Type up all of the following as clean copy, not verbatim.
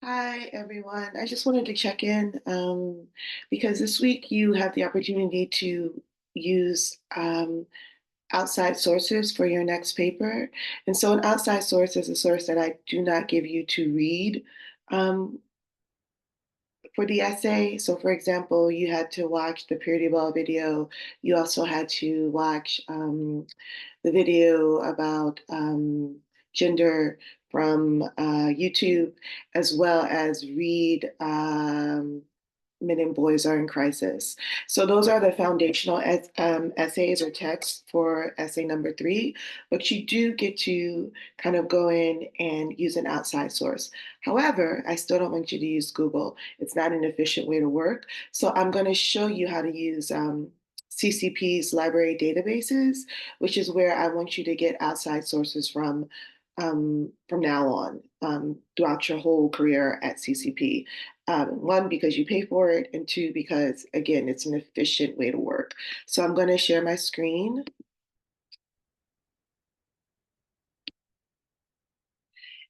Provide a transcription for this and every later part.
Hi, everyone. I just wanted to check in because this week you have the opportunity to use outside sources for your next paper. And so, an outside source is a source that I do not give you to read um, for the essay. So, for example, you had to watch the Purity Ball video. You also had to watch the video about gender from YouTube, as well as read Men and Boys Are in Crisis. So those are the foundational essays or texts for essay number three, but you do get to kind of go in and use an outside source. However, I still don't want you to use Google. It's not an efficient way to work. So I'm going to show you how to use CCP's library databases, which is where I want you to get outside sources from now on throughout your whole career at CCP. One, because you pay for it, and two, because again, it's an efficient way to work. So I'm going to share my screen,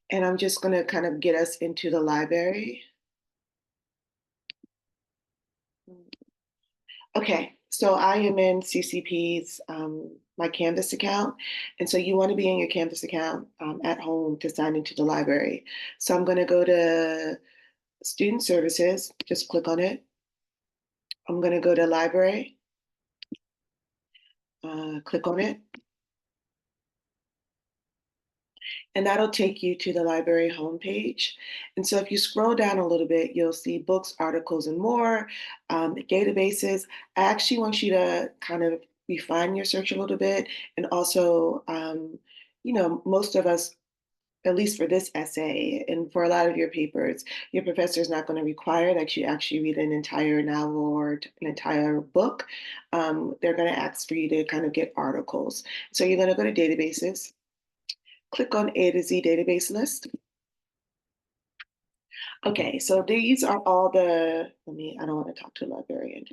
and I'm just going to kind of get us into the library. Okay, so I am in CCP's my Canvas account, and so you want to be in your Canvas account at home to sign into the library. So I'm going to go to Student Services, just click on it. I'm going to go to Library, click on it, and that'll take you to the library homepage. And so if you scroll down a little bit, you'll see books, articles, and more, databases. I actually want you to kind of refine your search a little bit. And also, most of us, at least for this essay and for a lot of your papers, your professor is not going to require that you actually read an entire novel or an entire book. They're going to ask for you to kind of get articles. So you're going to go to databases, click on A to Z database list. Okay, so these are all I don't want to talk to a librarian.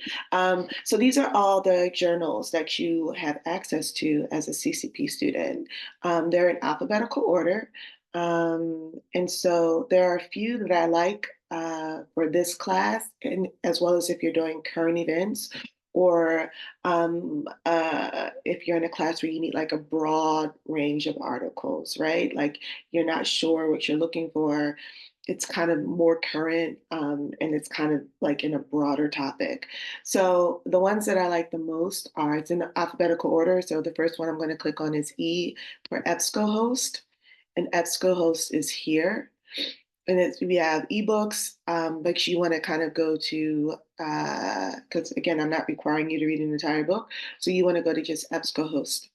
So these are all the journals that you have access to as a CCP student. They're in alphabetical order. And so there are a few that I like for this class, and as well as if you're doing current events, or if you're in a class where you need like a broad range of articles, right? Like you're not sure what you're looking for, it's kind of more current, and it's kind of like in a broader topic. So the ones that I like the most are, it's in alphabetical order. So the first one I'm going to click on is E for EBSCOhost, and EBSCOhost is here. And we have ebooks, but you want to kind of go to, because again, I'm not requiring you to read an entire book. So you want to go to just EBSCOhost.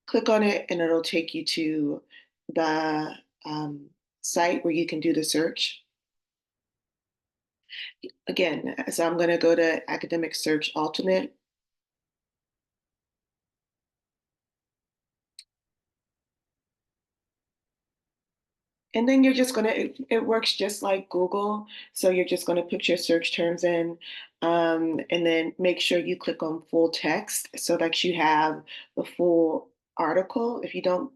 Click on it, and it'll take you to the site where you can do the search. Again, so I'm going to go to Academic Search Ultimate. And then you're just going to, it works just like Google. So you're just going to put your search terms in, and then make sure you click on full text so that you have the full article. If you don't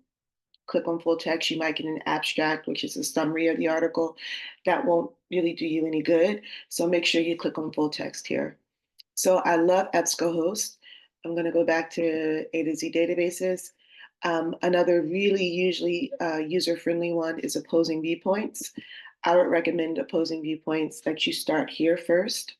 click on full text, you might get an abstract, which is a summary of the article. That won't really do you any good. So make sure you click on full text here. So I love EBSCOhost. I'm going to go back to A to Z databases. Another really usually user-friendly one is Opposing Viewpoints. I would recommend Opposing Viewpoints that you start here first.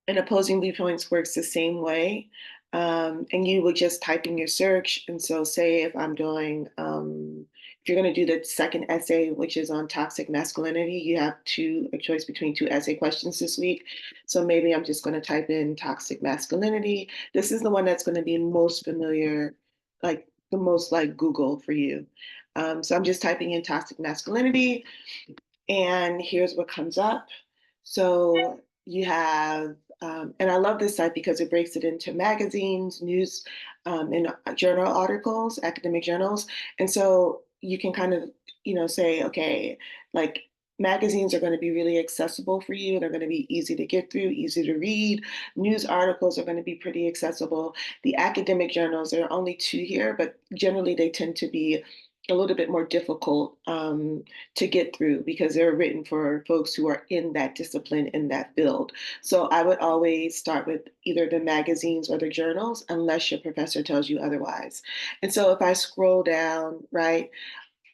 And Opposing Viewpoints works the same way. And you would just type in your search. And so say if I'm doing, if you're going to do the second essay, which is on toxic masculinity, you have a choice between two essay questions this week. So maybe I'm just going to type in toxic masculinity. This is the one that's going to be most familiar, like the most like Google for you. So I'm just typing in toxic masculinity, and here's what comes up. So you have, and I love this site because it breaks it into magazines, news, and journal articles, academic journals. And so you can kind of, say, okay, like magazines are going to be really accessible for you. They're going to be easy to get through, easy to read. News articles are going to be pretty accessible. The academic journals, there are only two here, but generally they tend to be a little bit more difficult to get through because they're written for folks who are in that discipline, in that field. So I would always start with either the magazines or the journals, unless your professor tells you otherwise. And so if I scroll down, right,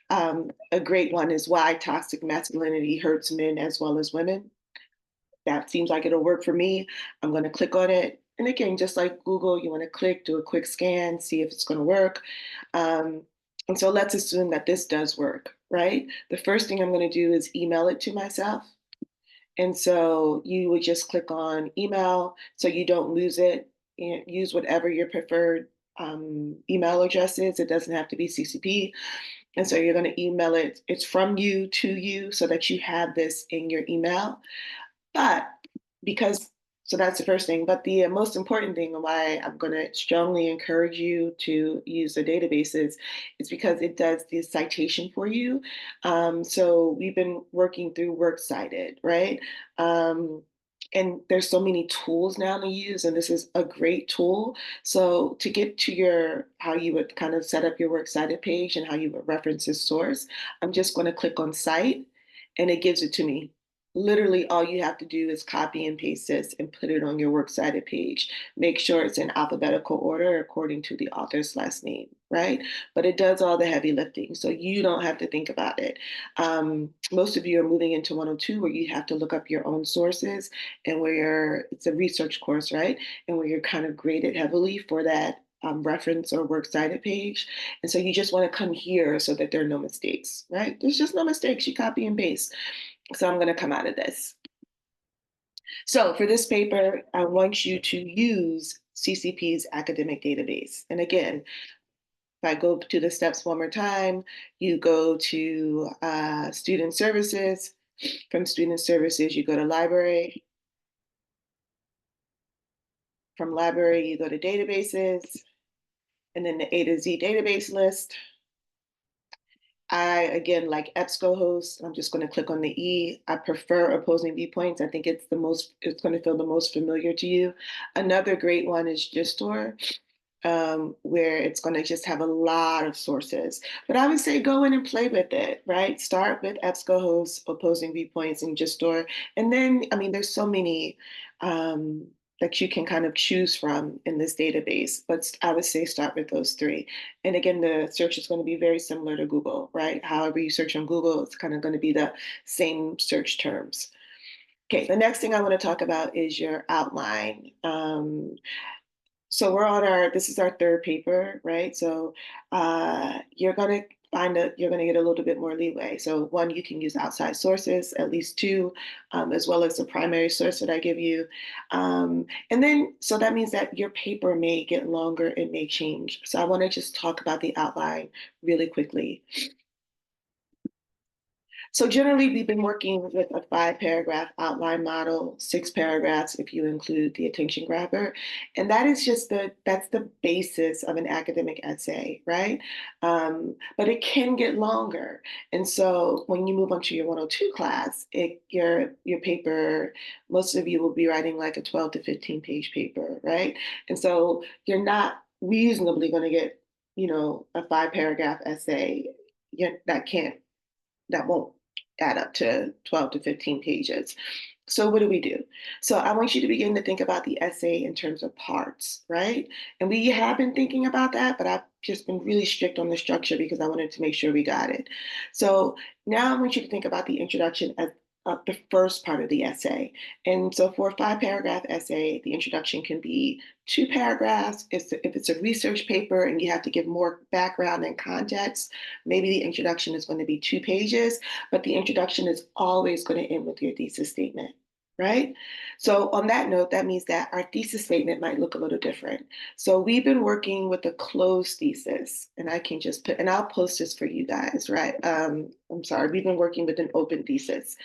a great one is Why Toxic Masculinity Hurts Men as Well as Women. That seems like it'll work for me. I'm going to click on it. And again, just like Google, you want to click, do a quick scan, see if it's going to work. Um, and so let's assume that this does work, right? The first thing I'm going to do is email it to myself. And so you would just click on email so you don't lose it. And use whatever your preferred email address is. It doesn't have to be CCP. And so you're going to email it. It's from you to you so that you have this in your email. But because, so that's the first thing. But the most important thing and why I'm going to strongly encourage you to use the databases is because it does the citation for you. So we've been working through Works Cited, right? Um, and there's so many tools now to use, and this is a great tool. So to get to your how you would kind of set up your Works Cited page and how you would reference this source, I'm just going to click on Cite, and it gives it to me. Literally, all you have to do is copy and paste this and put it on your Works Cited page. Make sure it's in alphabetical order according to the author's last name, right? But it does all the heavy lifting, so you don't have to think about it. Most of you are moving into 102 where you have to look up your own sources and it's a research course, right? And where you're kind of graded heavily for that reference or Works Cited page. And so you just want to come here so that there are no mistakes, right? There's just no mistakes. You copy and paste. So I'm going to come out of this. So for this paper, I want you to use CCP's academic database. And again, if I go to the steps one more time, you go to student services. From student services, you go to library. From library, you go to databases, and then the A to Z database list. I, again, like EBSCOhost, I'm just going to click on the E. I prefer Opposing Viewpoints. I think it's going to feel the most familiar to you. Another great one is JSTOR, where it's going to just have a lot of sources. But I would say go in and play with it, right? Start with EBSCOhost, Opposing Viewpoints, and JSTOR. And then, I mean, there's so many that you can kind of choose from in this database. But I would say start with those three. And again, the search is going to be very similar to Google, right? However you search on Google, it's kind of going to be the same search terms. Okay, the next thing I want to talk about is your outline. So this is our third paper, right? So you're gonna get a little bit more leeway. So one, you can use outside sources, at least two, as well as the primary source that I give you. And then, so that means that your paper may get longer, it may change. So I wanna just talk about the outline really quickly. So generally, we've been working with a 5 paragraph outline model, 6 paragraphs if you include the attention grabber. And that is that's the basis of an academic essay, right? But it can get longer. And so when you move on to your 102 class, your paper, most of you will be writing like a 12 to 15 page paper, right? And so you're not reasonably going to get, a 5 paragraph essay. That can't, that won't add up to 12 to 15 pages. So what do we do? So I want you to begin to think about the essay in terms of parts, right? And we have been thinking about that, but I've just been really strict on the structure because I wanted to make sure we got it. So now I want you to think about the introduction as the first part of the essay. And so for a 5 paragraph essay, the introduction can be 2 paragraphs. If it's a research paper and you have to give more background and context, maybe the introduction is going to be 2 pages, but the introduction is always going to end with your thesis statement, right? So on that note, that means that our thesis statement might look a little different. So we've been working with a closed thesis, and I can just and I'll post this for you guys, right? I'm sorry, we've been working with an open thesis.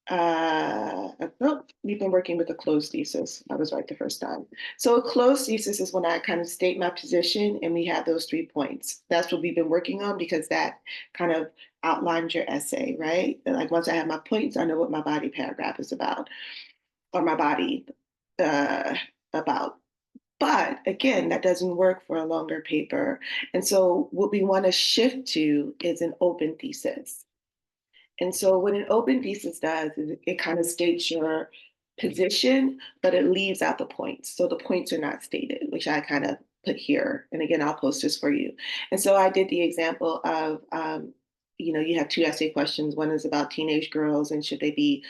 No, we've been working with a closed thesis. I was right the first time. So a closed thesis is when I kind of state my position and we have those 3 points. That's what we've been working on because that kind of outlines your essay, right? And like once I have my points, I know what my body paragraph is about or my body uh, about. But again, that doesn't work for a longer paper. And so what we want to shift to is an open thesis. And so what an open thesis does is it kind of states your position, but it leaves out the points. So the points are not stated, which I kind of put here. And again, I'll post this for you. And so I did the example of, you have two essay questions. One is about teenage girls and should they be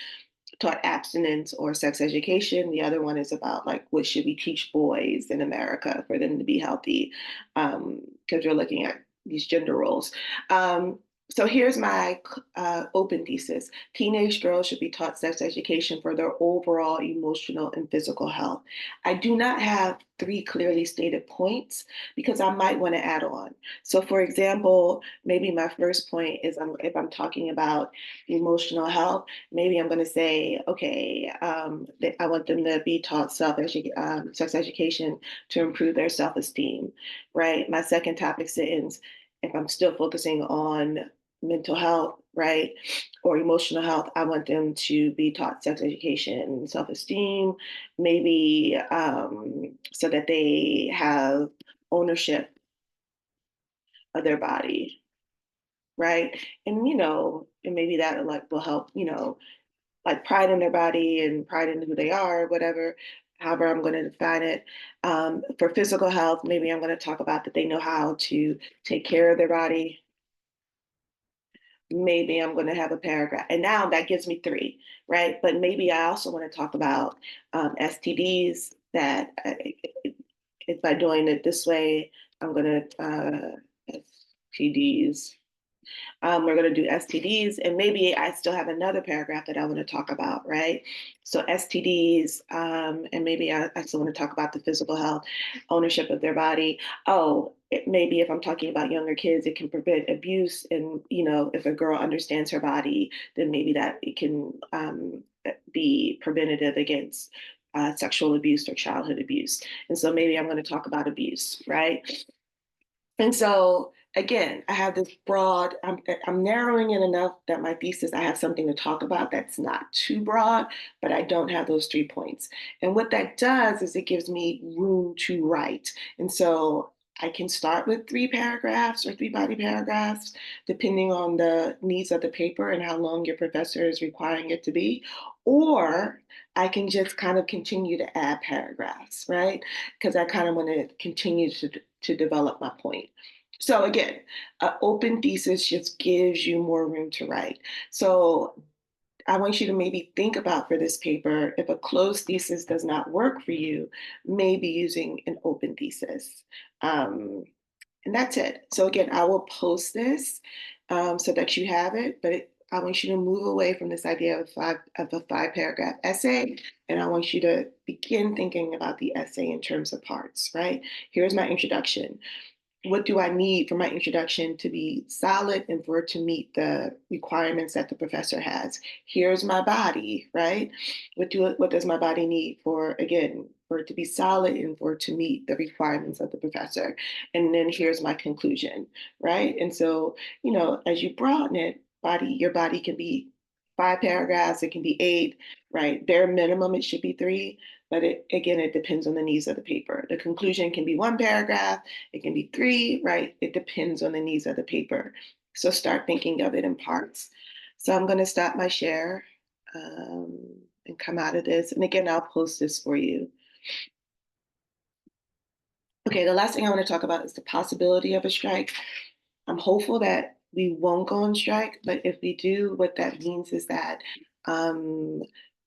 taught abstinence or sex education. The other one is about like what should we teach boys in America for them to be healthy, because we're looking at these gender roles. So here's my open thesis. Teenage girls should be taught sex education for their overall emotional and physical health. I do not have three clearly stated points because I might want to add on. So for example, maybe my first point is if I'm talking about emotional health, maybe I'm going to say, okay, I want them to be taught sex education to improve their self-esteem, right? My second topic sentence, if I'm still focusing on mental health, right, or emotional health, I want them to be taught sex education and self-esteem, maybe so that they have ownership of their body, right? And maybe that like will help, like pride in their body and pride in who they are, whatever, however I'm going to define it. For physical health, maybe I'm going to talk about that they know how to take care of their body. Maybe I'm going to have a paragraph. And now that gives me three, right? But maybe I also want to talk about STDs that if by doing it this way, I'm going to STDs. We're going to do STDs, and maybe I still have another paragraph that I want to talk about, right? So STDs, and maybe I still want to talk about the physical health, ownership of their body. Oh, maybe if I'm talking about younger kids, it can prevent abuse, and if a girl understands her body, then maybe that it can be preventative against sexual abuse or childhood abuse. And so maybe I'm going to talk about abuse, right? And so again, I have this broad, I'm narrowing it enough that my thesis, I have something to talk about that's not too broad, but I don't have those 3 points. And what that does is it gives me room to write. And so I can start with 3 paragraphs or 3 body paragraphs, depending on the needs of the paper and how long your professor is requiring it to be. Or I can just kind of continue to add paragraphs, right? Because I kind of want to continue to develop my point. So again, an open thesis just gives you more room to write. So I want you to maybe think about for this paper, if a closed thesis does not work for you, maybe using an open thesis. Um, and that's it. So again, I will post this so that you have it, but I want you to move away from this idea of a 5 paragraph essay, and I want you to begin thinking about the essay in terms of parts, right? Here's my introduction. What do I need for my introduction to be solid and for it to meet the requirements that the professor has? Here's my body, right? What does my body need for, again, for it to be solid and for it to meet the requirements of the professor? And then here's my conclusion, right? And so, as you broaden it, your body can be 5 paragraphs, it can be 8, right? Bare minimum, it should be 3. But it depends on the needs of the paper. The conclusion can be 1 paragraph, it can be 3, right? It depends on the needs of the paper. So start thinking of it in parts. So I'm going to stop my share um, and come out of this. And again, I'll post this for you. Okay, the last thing I want to talk about is the possibility of a strike. I'm hopeful that we won't go on strike, but if we do, what that means is that um,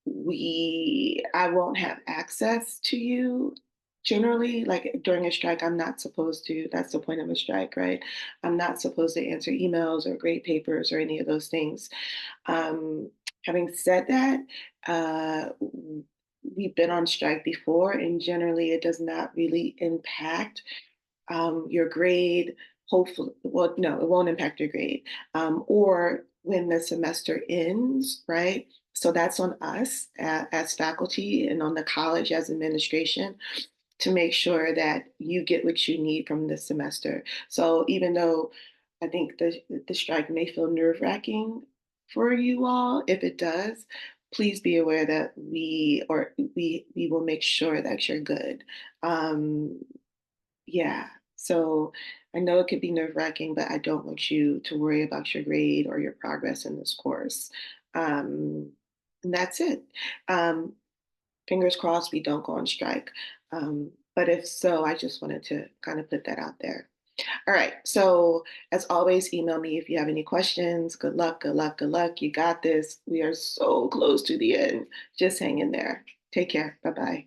I won't have access to you. Generally, like during a strike, I'm not supposed to. That's the point of a strike, right? I'm not supposed to answer emails or grade papers or any of those things. Um, Having said that, we've been on strike before, and generally, it does not really impact your grade. Hopefully, well, no, it won't impact your grade. Or when the semester ends, right? So that's on us as faculty and on the college as administration to make sure that you get what you need from this semester. So even though I think the strike may feel nerve wracking for you all, if it does, please be aware that we will make sure that you're good. Um, yeah. So I know it could be nerve-wracking, but I don't want you to worry about your grade or your progress in this course. Um, and that's it. Um, Fingers crossed we don't go on strike. But if so, I just wanted to kind of put that out there. All right. So, as always, email me if you have any questions. Good luck, good luck, good luck. You got this. We are so close to the end. Just hang in there. Take care. Bye bye.